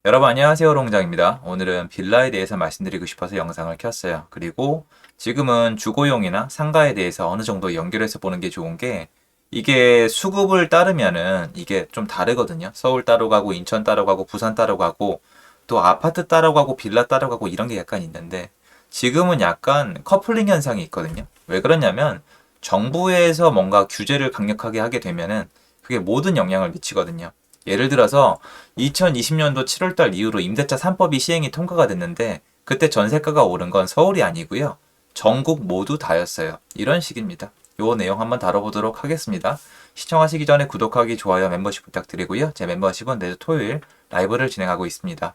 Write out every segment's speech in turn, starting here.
여러분 안녕하세요, 롱장입니다. 오늘은 빌라에 대해서 말씀드리고 싶어서 영상을 켰어요. 그리고 지금은 주거용이나 상가에 대해서 어느 정도 연결해서 보는 게 좋은 게 이게 수급을 따르면은 이게 좀 다르거든요. 서울 따로 가고 인천 따로 가고 부산 따로 가고 또 아파트 따로 가고 빌라 따로 가고 이런 게 약간 있는데 지금은 약간 커플링 현상이 있거든요. 왜 그러냐면 정부에서 뭔가 규제를 강력하게 하게 되면은 그게 모든 영향을 미치거든요. 예를 들어서 2020년도 7월달 이후로 임대차 3법이 시행이 통과가 됐는데 그때 전세가가 오른 건 서울이 아니고요. 전국 모두 다였어요. 이런 식입니다. 요 내용 한번 다뤄보도록 하겠습니다. 시청하시기 전에 구독하기, 좋아요, 멤버십 부탁드리고요. 제 멤버십은 매주 토요일 라이브를 진행하고 있습니다.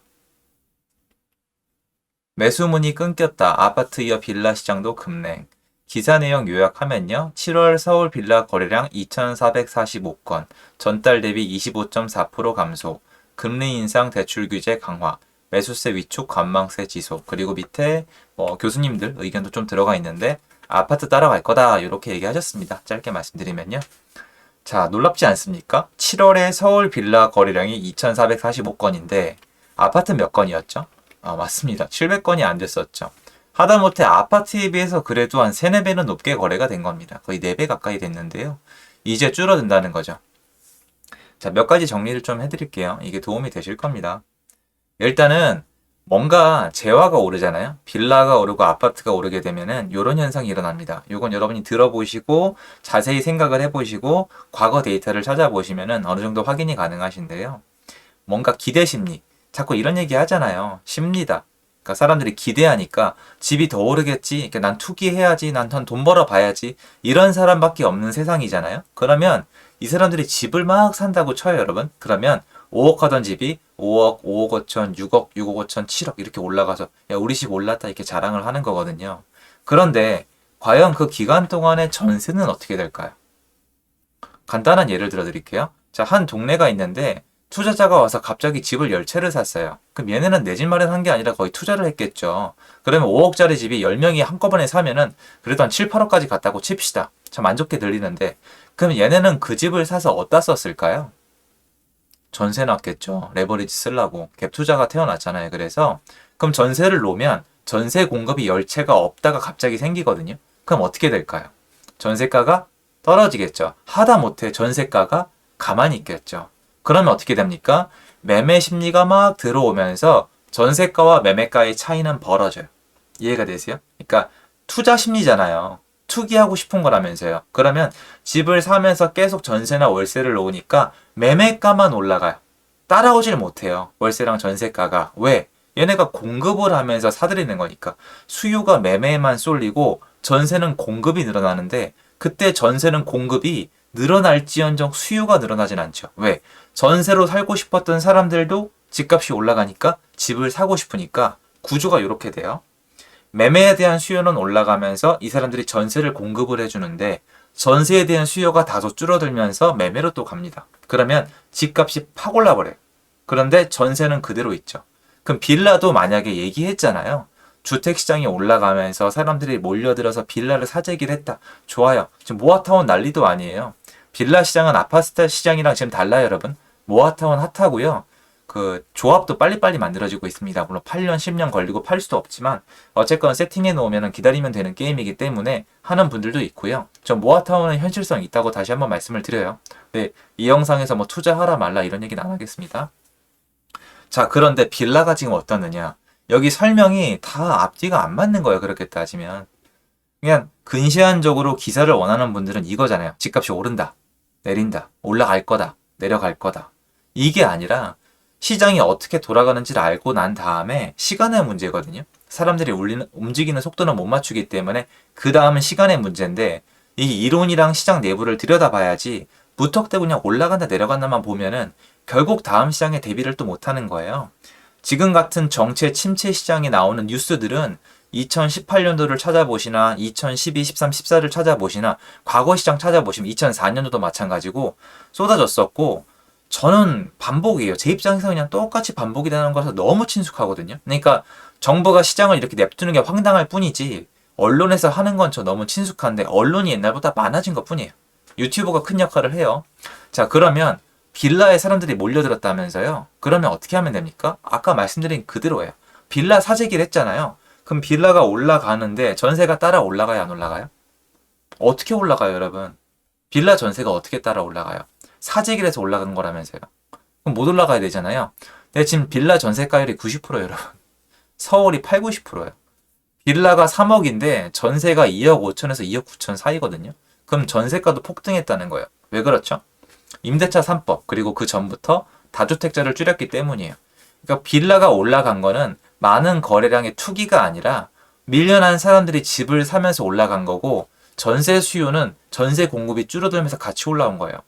매수문이 끊겼다. 아파트 이어 빌라 시장도 급냉. 기사 내용 요약하면요. 7월 서울 빌라 거래량 2,445건, 전달 대비 25.4% 감소, 금리 인상 대출 규제 강화, 매수세 위축 관망세 지속, 그리고 밑에 교수님들 의견도 좀 들어가 있는데 아파트 따라갈 거다 이렇게 얘기하셨습니다. 짧게 말씀드리면요. 자, 놀랍지 않습니까? 7월에 서울 빌라 거래량이 2,445건인데 아파트 몇 건이었죠? 맞습니다. 700건이 안 됐었죠. 하다못해 아파트에 비해서 그래도 한 3, 4배는 높게 거래가 된 겁니다. 거의 4배 가까이 됐는데요. 이제 줄어든다는 거죠. 자, 몇 가지 정리를 좀 해드릴게요. 이게 도움이 되실 겁니다. 일단은 뭔가 재화가 오르잖아요. 빌라가 오르고 아파트가 오르게 되면은 이런 현상이 일어납니다. 이건 여러분이 들어보시고 자세히 생각을 해보시고 과거 데이터를 찾아보시면은 어느 정도 확인이 가능하신데요. 뭔가 기대 심리. 자꾸 이런 얘기 하잖아요. 심리다. 그러니까 사람들이 기대하니까 집이 더 오르겠지. 그러니까 난 투기해야지. 난 돈 벌어 봐야지. 이런 사람밖에 없는 세상이잖아요. 그러면 이 사람들이 집을 막 산다고 쳐요, 여러분. 그러면 5억 하던 집이 5억, 5억 5천, 6억, 6억 5천, 7억 이렇게 올라가서 야, 우리 집 올랐다 이렇게 자랑을 하는 거거든요. 그런데 과연 그 기간 동안의 전세는 어떻게 될까요? 간단한 예를 들어 드릴게요. 자, 한 동네가 있는데 투자자가 와서 갑자기 집을 10채를 샀어요. 그럼 얘네는 내 집 마련한 게 아니라 거의 투자를 했겠죠. 그러면 5억짜리 집이 10명이 한꺼번에 사면은 그래도 한 7, 8억까지 갔다고 칩시다. 참 안 좋게 들리는데 그럼 얘네는 그 집을 사서 어디다 썼을까요? 전세 났겠죠. 레버리지 쓰려고. 갭 투자가 태어났잖아요. 그래서 그럼 전세를 놓으면 전세 공급이 10채가 없다가 갑자기 생기거든요. 그럼 어떻게 될까요? 전세가가 떨어지겠죠. 하다못해 전세가가 가만히 있겠죠. 그러면 어떻게 됩니까? 매매 심리가 막 들어오면서 전세가와 매매가의 차이는 벌어져요. 이해가 되세요? 그러니까 투자 심리잖아요. 투기하고 싶은 거라면서요. 그러면 집을 사면서 계속 전세나 월세를 놓으니까 매매가만 올라가요. 따라오질 못해요. 월세랑 전세가가. 왜? 얘네가 공급을 하면서 사들이는 거니까. 수요가 매매에만 쏠리고 전세는 공급이 늘어나는데 그때 전세는 공급이 늘어날지언정 수요가 늘어나진 않죠. 왜? 전세로 살고 싶었던 사람들도 집값이 올라가니까 집을 사고 싶으니까 구조가 이렇게 돼요. 매매에 대한 수요는 올라가면서 이 사람들이 전세를 공급을 해주는데 전세에 대한 수요가 다소 줄어들면서 매매로 또 갑니다. 그러면 집값이 팍 올라버려요. 그런데 전세는 그대로 있죠. 그럼 빌라도 만약에 얘기했잖아요. 주택시장이 올라가면서 사람들이 몰려들어서 빌라를 사재기를 했다. 좋아요. 지금 모아타운 난리도 아니에요. 빌라 시장은 아파트 시장이랑 지금 달라요, 여러분. 모아타운 핫하고요. 그 조합도 빨리빨리 만들어지고 있습니다. 물론 8년, 10년 걸리고 팔 수도 없지만 어쨌건 세팅해 놓으면 기다리면 되는 게임이기 때문에 하는 분들도 있고요. 전 모아타운은 현실성이 있다고 다시 한번 말씀을 드려요. 네, 이 영상에서 뭐 투자하라 말라 이런 얘기는 안 하겠습니다. 자, 그런데 빌라가 지금 어떻느냐? 여기 설명이 다 앞뒤가 안 맞는 거예요. 그렇게 따지면. 그냥 근시안적으로 기사를 원하는 분들은 이거잖아요. 집값이 오른다, 내린다, 올라갈 거다, 내려갈 거다. 이게 아니라 시장이 어떻게 돌아가는지를 알고 난 다음에 시간의 문제거든요. 사람들이 움직이는 속도는 못 맞추기 때문에 그 다음은 시간의 문제인데 이 이론이랑 시장 내부를 들여다봐야지 무턱대고 그냥 올라간다 내려간다만 보면은 결국 다음 시장에 대비를 또 못하는 거예요. 지금 같은 정체 침체 시장에 나오는 뉴스들은 2018년도를 찾아보시나 2012, 13, 14를 찾아보시나 과거 시장 찾아보시면 2004년도도 마찬가지고 쏟아졌었고 저는 반복이에요. 제 입장에서 그냥 똑같이 반복이 되는 거라서 너무 친숙하거든요. 그러니까 정부가 시장을 이렇게 냅두는 게 황당할 뿐이지 언론에서 하는 건 저 너무 친숙한데 언론이 옛날보다 많아진 것 뿐이에요. 유튜브가 큰 역할을 해요. 자, 그러면 빌라에 사람들이 몰려들었다면서요? 그러면 어떻게 하면 됩니까? 아까 말씀드린 그대로예요. 빌라 사재기를 했잖아요. 그럼 빌라가 올라가는데 전세가 따라 올라가요, 안 올라가요? 어떻게 올라가요, 여러분? 빌라 전세가 어떻게 따라 올라가요? 사재기를 해서 올라간 거라면서요. 그럼 못 올라가야 되잖아요. 근데 지금 빌라 전세가율이 90%예요, 여러분. 서울이 8, 90%예요. 빌라가 3억인데 전세가 2억 5천에서 2억 9천 사이거든요. 그럼 전세가도 폭등했다는 거예요. 왜 그렇죠? 임대차 3법 그리고 그 전부터 다주택자를 줄였기 때문이에요. 그러니까 빌라가 올라간 거는 많은 거래량의 투기가 아니라 밀려난 사람들이 집을 사면서 올라간 거고 전세 수요는 전세 공급이 줄어들면서 같이 올라온 거예요.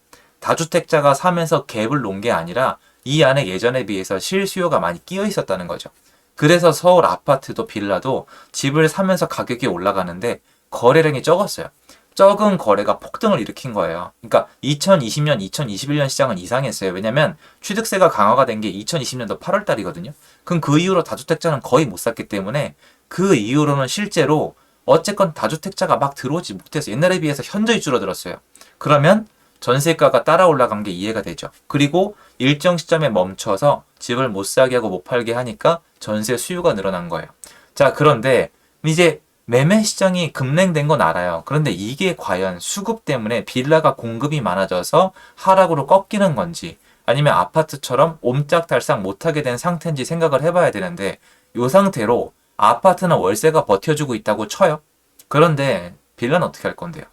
다주택자가 사면서 갭을 놓은 게 아니라 이 안에 예전에 비해서 실수요가 많이 끼어 있었다는 거죠. 그래서 서울 아파트도 빌라도 집을 사면서 가격이 올라가는데 거래량이 적었어요. 적은 거래가 폭등을 일으킨 거예요. 그러니까 2020년, 2021년 시장은 이상했어요. 왜냐면 취득세가 강화가 된 게 2020년도 8월 달이거든요. 그럼 그 이후로 다주택자는 거의 못 샀기 때문에 그 이후로는 실제로 어쨌건 다주택자가 막 들어오지 못해서 옛날에 비해서 현저히 줄어들었어요. 그러면 전세가가 따라 올라간 게 이해가 되죠. 그리고 일정 시점에 멈춰서 집을 못 사게 하고 못 팔게 하니까 전세 수요가 늘어난 거예요. 자, 그런데 이제 매매 시장이 급냉된 건 알아요. 그런데 이게 과연 수급 때문에 빌라가 공급이 많아져서 하락으로 꺾이는 건지 아니면 아파트처럼 옴짝달싹 못하게 된 상태인지 생각을 해봐야 되는데 이 상태로 아파트는 월세가 버텨주고 있다고 쳐요. 그런데 빌라는 어떻게 할 건데요?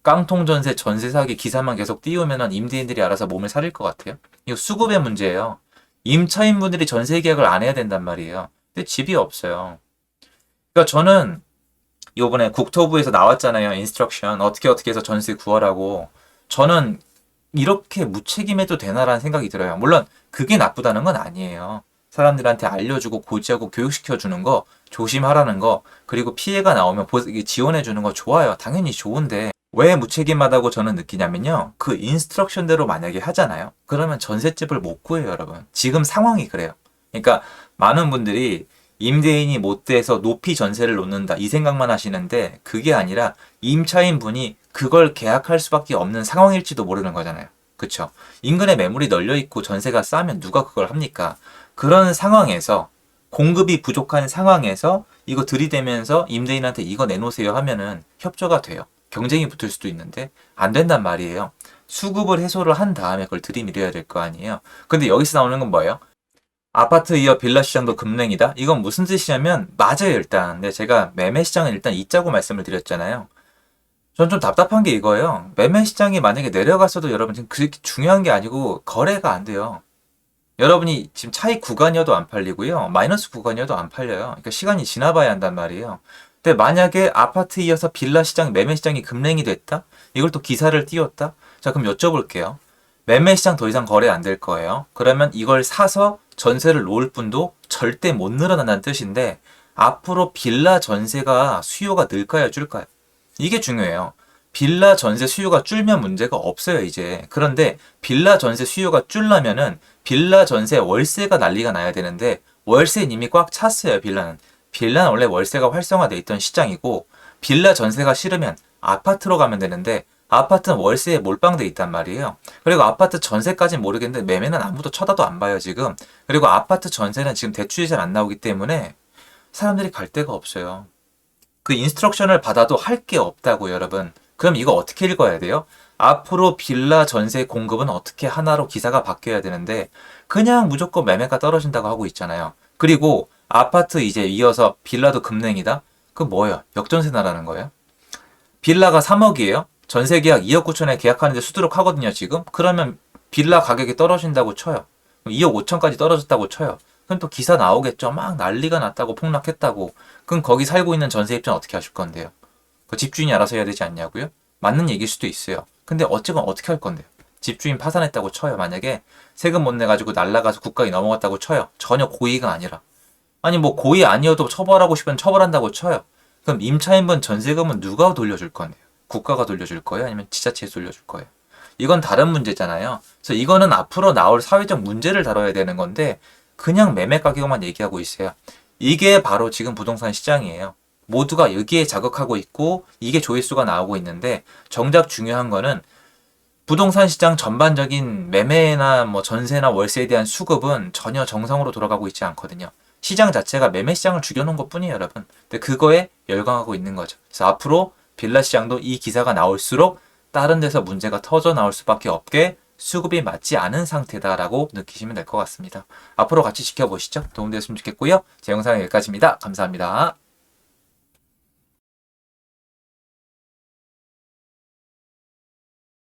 깡통 전세, 전세 사기 기사만 계속 띄우면 임대인들이 알아서 몸을 사릴 것 같아요. 이거 수급의 문제예요. 임차인분들이 전세 계약을 안 해야 된단 말이에요. 근데 집이 없어요. 그러니까 저는 요번에 국토부에서 나왔잖아요. 인스트럭션. 어떻게 해서 전세 구하라고. 저는 이렇게 무책임해도 되나라는 생각이 들어요. 물론 그게 나쁘다는 건 아니에요. 사람들한테 알려주고 고지하고 교육시켜주는 거, 조심하라는 거, 그리고 피해가 나오면 지원해주는 거 좋아요. 당연히 좋은데 왜 무책임하다고 저는 느끼냐면요. 그 인스트럭션대로 만약에 하잖아요. 그러면 전셋집을 못 구해요, 여러분. 지금 상황이 그래요. 그러니까 많은 분들이 임대인이 못 돼서 높이 전세를 놓는다 이 생각만 하시는데 그게 아니라 임차인 분이 그걸 계약할 수밖에 없는 상황일지도 모르는 거잖아요. 그쵸? 인근에 매물이 널려 있고 전세가 싸면 누가 그걸 합니까? 그런 상황에서 공급이 부족한 상황에서 이거 들이대면서 임대인한테 이거 내놓으세요 하면은 협조가 돼요. 경쟁이 붙을 수도 있는데 안 된단 말이에요. 수급을 해소를 한 다음에 그걸 들이밀어야 될 거 아니에요. 근데 여기서 나오는 건 뭐예요? 아파트 이어 빌라 시장도 급냉이다? 이건 무슨 뜻이냐면 맞아요 일단. 근데 제가 매매 시장은 일단 있자고 말씀을 드렸잖아요. 전 좀 답답한 게 이거예요. 매매 시장이 만약에 내려갔어도 여러분 지금 그렇게 중요한 게 아니고 거래가 안 돼요. 여러분이 지금 차익 구간이어도 안 팔리고요. 마이너스 구간이어도 안 팔려요. 그러니까 시간이 지나봐야 한단 말이에요. 근데 만약에 아파트 이어서 빌라 시장, 매매 시장이 급냉이 됐다? 이걸 또 기사를 띄웠다? 자, 그럼 여쭤볼게요. 매매 시장 더 이상 거래 안 될 거예요. 그러면 이걸 사서 전세를 놓을 분도 절대 못 늘어난다는 뜻인데 앞으로 빌라 전세가 수요가 늘까요, 줄까요? 이게 중요해요. 빌라 전세 수요가 줄면 문제가 없어요, 이제. 그런데 빌라 전세 수요가 줄려면은 빌라 전세 월세가 난리가 나야 되는데 월세는 이미 꽉 찼어요, 빌라는. 빌라는 원래 월세가 활성화돼 있던 시장이고 빌라 전세가 싫으면 아파트로 가면 되는데 아파트는 월세에 몰빵돼 있단 말이에요. 그리고 아파트 전세까지는 모르겠는데 매매는 아무도 쳐다도 안 봐요, 지금. 그리고 아파트 전세는 지금 대출이 잘 안 나오기 때문에 사람들이 갈 데가 없어요. 그 인스트럭션을 받아도 할 게 없다고, 여러분. 그럼 이거 어떻게 읽어야 돼요? 앞으로 빌라 전세 공급은 어떻게 하나로 기사가 바뀌어야 되는데 그냥 무조건 매매가 떨어진다고 하고 있잖아요. 그리고 아파트 이제 이어서 빌라도 급냉이다? 그 뭐예요? 역전세 나라는 거예요? 빌라가 3억이에요? 전세 계약 2억 9천에 계약하는데 수두룩 하거든요, 지금? 그러면 빌라 가격이 떨어진다고 쳐요. 2억 5천까지 떨어졌다고 쳐요. 그럼 또 기사 나오겠죠. 막 난리가 났다고 폭락했다고. 그럼 거기 살고 있는 전세 입장 어떻게 하실 건데요? 그 집주인이 알아서 해야 되지 않냐고요? 맞는 얘기일 수도 있어요. 근데 어쨌건 어떻게 할 건데요? 집주인 파산했다고 쳐요. 만약에 세금 못 내가지고 날라가서 국가에 넘어갔다고 쳐요. 전혀 고의가 아니라. 아니 뭐 고의 아니어도 처벌하고 싶으면 처벌한다고 쳐요. 그럼 임차인분 전세금은 누가 돌려줄 건데요? 국가가 돌려줄 거예요? 아니면 지자체에서 돌려줄 거예요? 이건 다른 문제잖아요. 그래서 이거는 앞으로 나올 사회적 문제를 다뤄야 되는 건데 그냥 매매 가격만 얘기하고 있어요. 이게 바로 지금 부동산 시장이에요. 모두가 여기에 자극하고 있고 이게 조회수가 나오고 있는데 정작 중요한 거는 부동산 시장 전반적인 매매나 뭐 전세나 월세에 대한 수급은 전혀 정상으로 돌아가고 있지 않거든요. 시장 자체가 매매 시장을 죽여놓은 것 뿐이에요, 여러분. 근데 그거에 열광하고 있는 거죠. 그래서 앞으로 빌라 시장도 이 기사가 나올수록 다른 데서 문제가 터져 나올 수밖에 없게 수급이 맞지 않은 상태다라고 느끼시면 될 것 같습니다. 앞으로 같이 지켜보시죠. 도움되셨으면 좋겠고요. 제 영상은 여기까지입니다. 감사합니다.